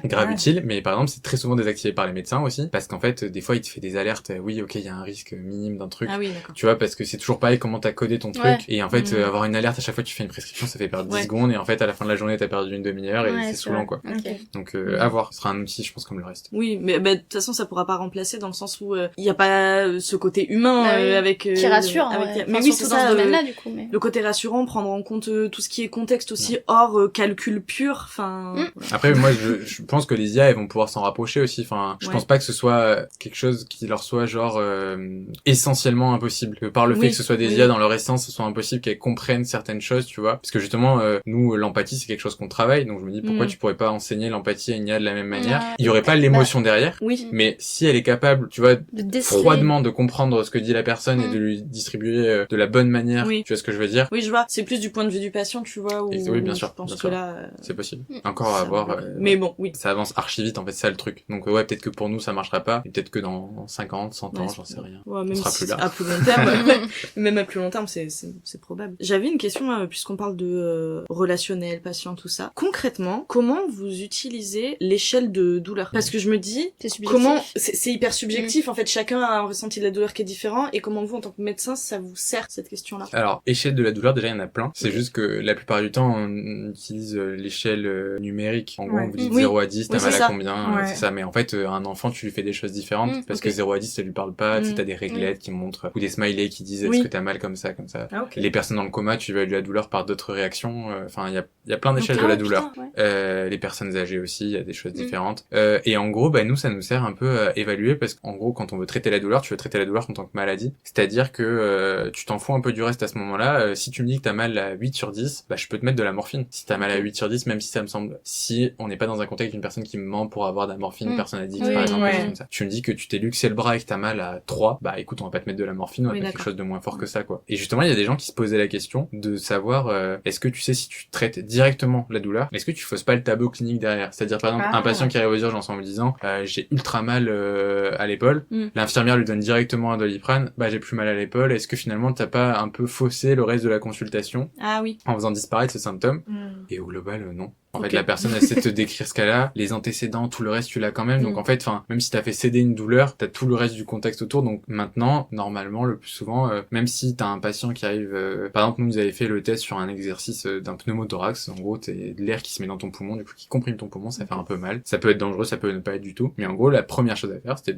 Grave utile, mais par exemple c'est très souvent désactivé par les médecins aussi, parce qu'en fait des fois il te fait des alertes, oui ok il y a un risque minime d'un truc, tu vois, parce que c'est toujours pareil comment t'as codé ton truc, et en fait avoir une alerte à chaque fois que tu fais une prescription ça fait perdre 10 secondes, et en fait à la fin de la journée t'as perdu une demi-heure, et c'est saoulant quoi. Donc à voir, ce sera un outil je pense comme le reste. Oui, mais de toute façon ça pourra pas remplacer dans le sens où il y a pas ce côté humain avec qui rassure, mais oui c'est dans ce ça, domaine-là du coup. Le côté rassurant, prendre en compte tout ce qui est contexte aussi hors calcul pur, enfin. Après moi je pense que les IA elles vont pouvoir s'en rapprocher aussi, enfin je pense pas que ce soit quelque chose qui leur soit genre essentiellement impossible, que par le fait que ce soit des IA dans leur essence ce soit impossible qu'elles comprennent certaines choses, tu vois, parce que justement nous l'empathie c'est quelque chose qu'on travaille, donc je me dis pourquoi tu pourrais pas enseigner l'empathie à une IA de la même manière, il y aurait pas l'émotion derrière, mais si elle est capable, tu vois, froidement de comprendre ce que dit la personne et de lui distribuer de la bonne manière, tu vois ce que je veux dire. Oui je vois, c'est plus du point de vue du patient, tu vois, où oui bien sûr, je pense que là c'est possible, encore à voir, mais bon ça avance archi vite en fait, c'est ça le truc, donc peut-être que pour nous ça marchera pas, et peut-être que dans 50, 100 ans j'en sais rien, même on sera si plus là. à plus long terme même à plus long terme c'est probable. J'avais une question puisqu'on parle de relationnel, patient, tout ça. Concrètement, comment vous utilisez l'échelle de douleur? Parce que je me dis comment c'est hyper subjectif en fait, chacun a un ressenti de la douleur qui est différent, et comment vous en tant que médecin ça vous sert cette question-là? Alors, échelle de la douleur, déjà il y en a plein. C'est juste que la plupart du temps on utilise l'échelle numérique. En gros, on vous dit de 0 à 10, t'as mal à combien, c'est ça. Mais en fait, un enfant, tu lui fais des choses différentes parce que 0 à 10, ça lui parle pas. Tu sais, t'as des réglettes qui montrent, ou des smileys qui disent est-ce que t'as mal comme ça, comme ça. Les personnes dans le coma, tu évalues la douleur par d'autres réactions. Enfin, il y a plein d'échelles de la douleur. Les personnes âgées aussi, il y a des choses différentes. Et en gros, nous, ça nous sert un peu à évaluer parce qu'en gros, quand on veut traiter la douleur, tu veux traiter la douleur en tant que maladie. C'est-à-dire que tu t'en fous un peu du reste à ce moment-là. Si tu me dis que t'as mal à 8 sur 10, je peux te mettre de la morphine. Si t'as mal à 8 sur 10, même si ça me semble, si on n'est pas dans un contexte d'une personne qui me ment pour avoir de la morphine, une personne addict, par exemple, comme ça. Tu me dis que tu t'es luxé le bras et que t'as mal à 3, écoute, on va pas te mettre de la morphine, on va te mettre quelque chose de moins fort que ça, quoi. Et justement, il y a des gens qui se posaient la question de savoir, est-ce que tu sais si tu traites directement la douleur, est-ce que tu fausses pas le tableau clinique derrière? C'est-à-dire, par exemple, un patient qui arrive aux urgences en me disant, j'ai ultra mal à l'épaule, l'infirmière lui donne directement un Doliprane, j'ai plus mal à l'épaule, est-ce que finalement t'as pas un peu faussé le reste de la consultation en faisant disparaître ce symptôme? Et au global, non. En fait, la personne, elle sait te décrire ce qu'elle a, les antécédents, tout le reste, tu l'as quand même. Donc, en fait, même si t'as fait céder une douleur, t'as tout le reste du contexte autour. Donc, maintenant, normalement, le plus souvent, même si t'as un patient qui arrive, par exemple, nous, vous avez fait le test sur un exercice d'un pneumothorax. En gros, t'es de l'air qui se met dans ton poumon, du coup, qui comprime ton poumon, ça fait un peu mal. Ça peut être dangereux, ça peut ne pas être du tout. Mais en gros, la première chose à faire, c'était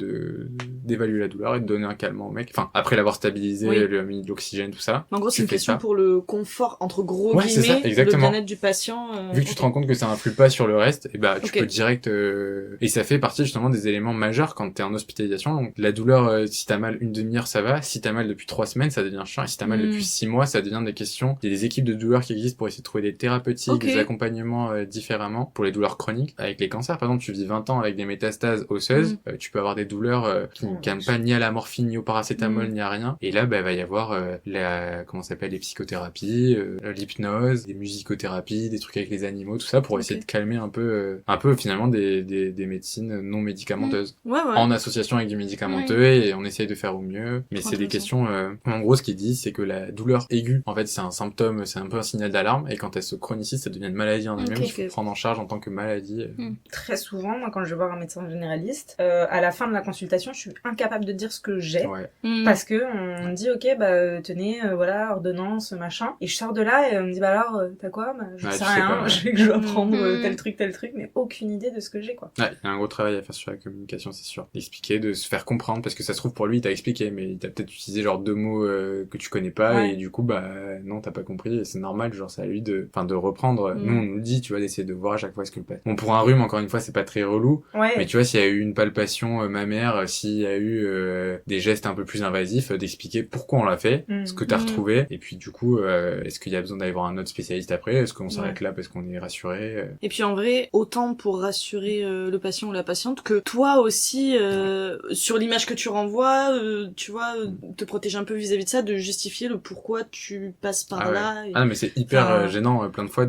d'évaluer la douleur et de donner un calmant au mec. Enfin, après l'avoir stabilisé, lui mis de l'oxygène, tout ça. En gros, c'est une question pour le confort, entre gros guillemets, c'est ça, exactement. le bien-être du patient. Vu que tu te rends compte que ça influe pas sur le reste, et tu peux direct et ça fait partie justement des éléments majeurs quand t'es en hospitalisation. Donc la douleur, si t'as mal une demi-heure, ça va. Si t'as mal depuis 3 semaines, ça devient chiant. Et si t'as mal depuis 6 mois, ça devient des questions. Il y a des équipes de douleur qui existent pour essayer de trouver des thérapeutiques, des accompagnements différemment pour les douleurs chroniques. Avec les cancers, par exemple, tu vis 20 ans avec des métastases osseuses, tu peux avoir des douleurs qui ne calment pas ni à la morphine, ni au paracétamol, ni à rien. Et là, va y avoir les psychothérapies, l'hypnose, des musicothérapies, des trucs avec les animaux, tout ça. ça pour essayer de calmer un peu finalement des médecines non médicamenteuses. Ouais. En association avec du médicamenteux et on essaye de faire au mieux. Mais c'est des questions, en gros, ce qu'ils disent, c'est que la douleur aiguë, en fait, c'est un symptôme, c'est un peu un signal d'alarme, et quand elle se chronicise, ça devient une maladie en elle-même, qu'il faut prendre en charge en tant que maladie. Très souvent, moi, quand je vais voir un médecin généraliste, à la fin de la consultation, je suis incapable de dire ce que j'ai, parce que on me dit, ok, bah, tenez, voilà, ordonnance, machin, et je sors de là, et on me dit, bah alors, t'as quoi? Bah, je sais rien, je dois prendre tel truc, mais aucune idée de ce que j'ai, quoi. Ouais, il y a un gros travail à faire sur la communication, c'est sûr. D'expliquer, de se faire comprendre, parce que ça se trouve pour lui, il t'a expliqué, mais il t'a peut-être utilisé genre 2 mots que tu connais pas, et du coup, bah, non, t'as pas compris, et c'est normal, genre, c'est à lui de reprendre. Nous, on nous le dit, tu vois, d'essayer de voir à chaque fois ce que le passe. Bon, pour un rhume, encore une fois, c'est pas très relou, mais tu vois, s'il y a eu une palpation mammaire, s'il y a eu des gestes un peu plus invasifs, d'expliquer pourquoi on l'a fait, ce que t'as retrouvé, et puis du coup, est-ce qu'il y a besoin d'aller voir un autre spécialiste après, est-ce qu'on s'arrête là parce qu'on est rassuré Et puis en vrai, autant pour rassurer le patient ou la patiente que toi aussi, sur l'image que tu renvoies, tu vois, te protéger un peu vis-à-vis de ça, de justifier le pourquoi tu passes par là. Et... Ah, mais c'est hyper gênant plein de fois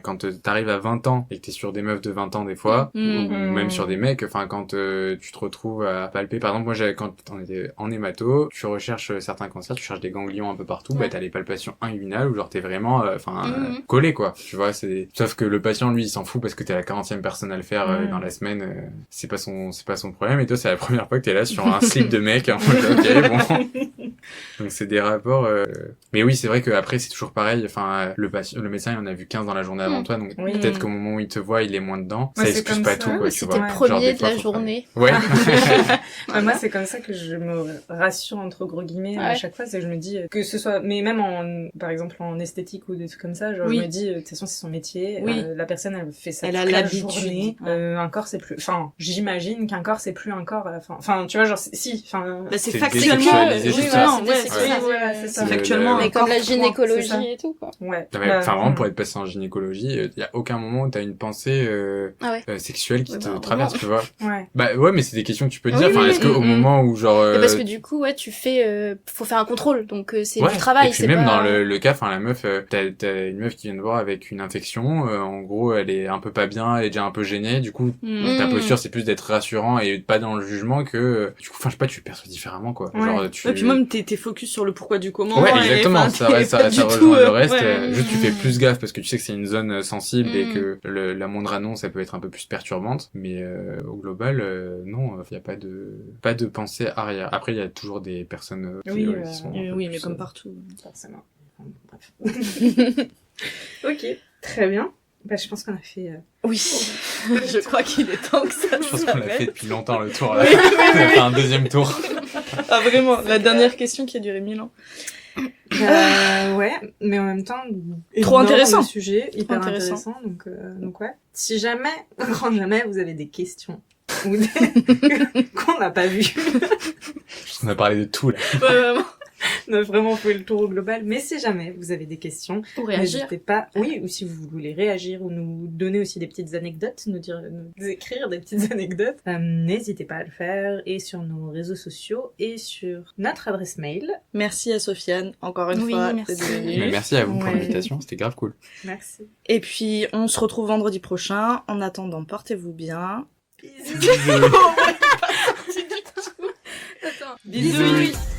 quand t'arrives à 20 ans et que t'es sur des meufs de 20 ans des fois, ou même sur des mecs, quand tu te retrouves à palper, par exemple, moi quand on était en hémato, tu recherches certains cancers, tu cherches des ganglions un peu partout, bah t'as les palpations inguinales où genre t'es vraiment, collé quoi, tu vois, sauf que le patient lui il s'en fout parce que t'es la 40e personne à le faire dans la semaine, c'est pas son problème, et toi c'est la première fois que t'es là sur un slip de mec, en mode ok bon. Donc c'est des rapports, mais oui c'est vrai qu'après c'est toujours pareil, le médecin il en a vu 15 dans la journée avant toi, donc peut-être qu'au moment où il te voit il est moins dedans, ça excuse pas tout quoi, tu vois. C'était le premier de la journée. Ouais. Moi c'est comme ça que je me rassure entre gros guillemets à chaque fois, c'est que je me dis que ce soit, mais même par exemple en esthétique ou des trucs comme ça, genre je me dis de toute façon c'est son métier, la personne elle fait ça, elle a l'habitude. Un corps c'est plus, j'imagine qu'un corps c'est plus un corps à la fin, tu vois genre c'est factuellement, c'est ça. Factuellement, mais comme la gynécologie et tout quoi. Vraiment pour être passé en gynécologie, il y a aucun moment où t'as une pensée sexuelle qui te traverse, tu vois. Mais c'est des questions que tu peux te dire, est-ce que au moment où genre parce que du coup faut faire un contrôle, donc c'est du travail. Et puis même dans le cas, la meuf, t'as une meuf qui vient te voir avec une infection, en gros elle est un peu pas bien, elle est déjà un peu gênée, du coup ta posture c'est plus d'être rassurant et pas dans le jugement que du coup je sais pas, tu le perçois différemment quoi. Genre et puis même t'es focus sur le pourquoi du comment. Exactement, ça rejoint le reste, juste tu fais plus gaffe parce que tu sais que c'est une zone sensible et que la moindre annonce elle peut être un peu plus perturbante, mais au global non, il y a pas de pensée arrière. Après il y a toujours des personnes qui sont mais comme partout forcément. Bref. Ok, très bien. Je pense qu'on a fait... Oui, je crois qu'il est temps que ça Je pense qu'on l'a fait depuis longtemps le tour, là. On a fait un deuxième tour. Ah vraiment, la dernière question qui a duré 1000 ans. Mais en même temps... Trop intéressant. Le sujet, hyper intéressant. Donc ouais. Si jamais, quand jamais vous avez des questions ou qu'on n'a pas vues... On a parlé de tout, là. Ouais, vraiment. On a vraiment fait le tour au global, mais si jamais vous avez des questions, n'hésitez pas, ou si vous voulez réagir ou nous donner aussi des petites anecdotes, nous écrire des petites anecdotes, n'hésitez pas à le faire, et sur nos réseaux sociaux et sur notre adresse mail. Merci à Sofiane, encore une fois. Mais merci à vous pour l'invitation, c'était grave cool. Merci. Et puis, on se retrouve vendredi prochain. En attendant, portez-vous bien. Bisous. Bisous.